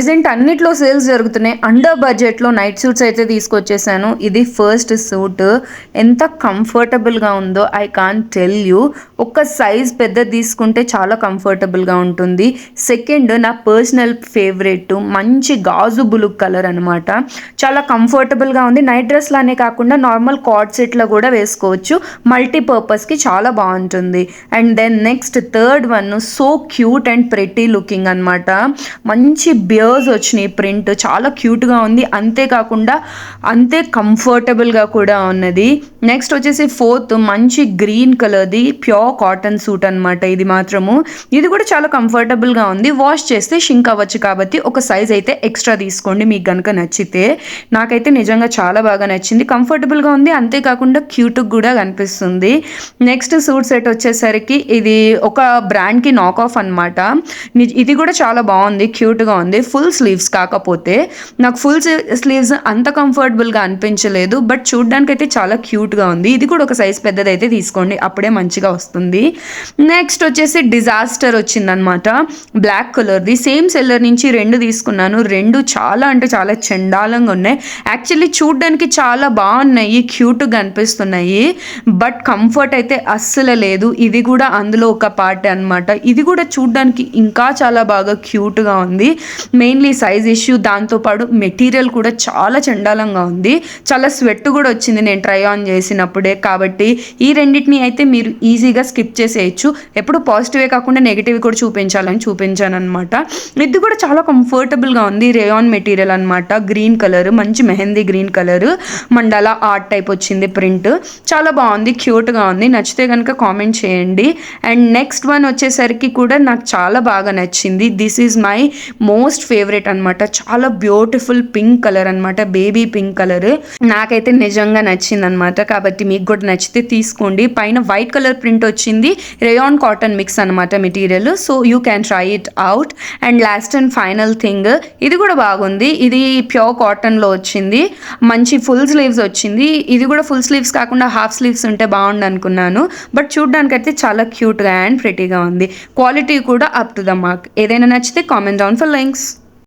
Present అన్నిట్లో sales జరుగుతున్నాయి. Under బడ్జెట్లో నైట్ సూట్స్ అయితే తీసుకొచ్చేసాను. ఇది ఫస్ట్ సూట్ ఎంత కంఫర్టబుల్గా ఉందో ఐ కాంట్ టెల్ యూ. ఒక సైజ్ పెద్ద తీసుకుంటే చాలా కంఫర్టబుల్గా ఉంటుంది. సెకండ్ నా పర్సనల్ ఫేవరెట్ మంచి గాజు బులుగ్ కలర్ అనమాట. చాలా కంఫర్టబుల్గా ఉంది. నైట్ డ్రెస్ లానే కాకుండా నార్మల్ కార్డ్ సెట్లో కూడా వేసుకోవచ్చు. మల్టీపర్పస్కి చాలా బాగుంటుంది. And then next third one so cute and pretty looking అనమాట. మంచి బియర్స్ వచ్చినాయి, ప్రింట్ చాలా క్యూట్గా ఉంది. అంతేకాకుండా అంతే కంఫర్టబుల్గా కూడా ఉన్నది. నెక్స్ట్ వచ్చేసి ఫోర్త్ మంచి గ్రీన్ కలర్ది ప్యూర్ కాటన్ సూట్ అనమాట. ఇది మాత్రము ఇది కూడా చాలా కంఫర్టబుల్గా ఉంది. వాష్ చేస్తే షింక్ అవ్వచ్చు కాబట్టి ఒక సైజ్ అయితే ఎక్స్ట్రా తీసుకోండి మీకు కనుక నచ్చితే. నాకైతే నిజంగా చాలా బాగా నచ్చింది, కంఫర్టబుల్గా ఉంది, అంతేకాకుండా క్యూట్గా కూడా కనిపిస్తుంది. నెక్స్ట్ సూట్ సెట్ వచ్చేసరికి ఇది ఒక బ్రాండ్కి నాక్ ఆఫ్ అనమాట. ఇది కూడా చాలా బాగుంది, క్యూట్గా ఉంది. ఫుల్ స్లీవ్స్ కాకపోతే నాకు ఫుల్ స్లీవ్స్ అంత కంఫర్టబుల్గా అనిపించలేదు, బట్ చూడ్డానికి అయితే చాలా క్యూట్గా ఉంది. ఇది కూడా ఒక సైజ్ పెద్దదైతే తీసుకోండి, అప్పుడే మంచిగా వస్తుంది. నెక్స్ట్ వచ్చేసి డిజాస్టర్ వచ్చిందనమాట, బ్లాక్ కలర్ది. సేమ్ సెల్లర్ నుంచి 2 తీసుకున్నాను. 2 చాలా అంటే చాలా చండాలంగా ఉన్నాయి. యాక్చువల్లీ చూడ్డానికి చాలా బాగున్నాయి, క్యూట్గా అనిపిస్తున్నాయి, బట్ కంఫర్ట్ అయితే అస్సలు లేదు. ఇది కూడా అందులో ఒక పార్ట్ అనమాట. ఇది కూడా చూడ్డానికి ఇంకా చాలా బాగా క్యూట్గా ఉంది. మెయిన్లీ సైజ్ ఇష్యూ, దాంతోపాటు మెటీరియల్ కూడా చాలా చండాలంగా ఉంది. చాలా స్వెట్ కూడా వచ్చింది నేను ట్రై ఆన్ చేసినప్పుడే. కాబట్టి ఈ రెండింటిని అయితే మీరు ఈజీగా స్కిప్ చేసేయచ్చు. ఎప్పుడు పాజిటివే కాకుండా నెగిటివ్ కూడా చూపించాను అనమాట. ఇది కూడా చాలా కంఫర్టబుల్గా ఉంది. రేయాన్ మెటీరియల్ అనమాట. గ్రీన్ కలర్, మంచి mehndi green colour, mandala art type వచ్చింది ప్రింట్. చాలా బాగుంది, క్యూట్గా ఉంది. నచ్చితే కనుక కామెంట్ చేయండి. అండ్ నెక్స్ట్ వన్ వచ్చేసరికి కూడా నాకు చాలా బాగా నచ్చింది. This is my most favourite అనమాట. చాలా బ్యూటిఫుల్ పింక్ కలర్ అనమాట, బేబీ పింక్ కలర్. నాకైతే నిజంగా నచ్చింది అనమాట. కాబట్టి మీకు కూడా నచ్చితే తీసుకోండి. పైన వైట్ కలర్ ప్రింట్ వచ్చింది, రేయాన్ కాటన్ మిక్స్ అనమాట material. So you can try it out. And last and final thing, ఇది కూడా బాగుంది. ఇది ప్యూర్ కాటన్లో వచ్చింది, మంచి ఫుల్ స్లీవ్స్ వచ్చింది. ఇది కూడా ఫుల్ స్లీవ్స్ కాకుండా హాఫ్ స్లీవ్స్ ఉంటే బాగుండు అనుకున్నాను, బట్ చూడడానికి అయితే చాలా క్యూట్గా అండ్ ప్రెటీగా ఉంది. క్వాలిటీ కూడా అప్ టు ద మార్క్. ఏదైనా నచ్చితే కామెంట్ డౌన్ ఫర్ లింక్స్.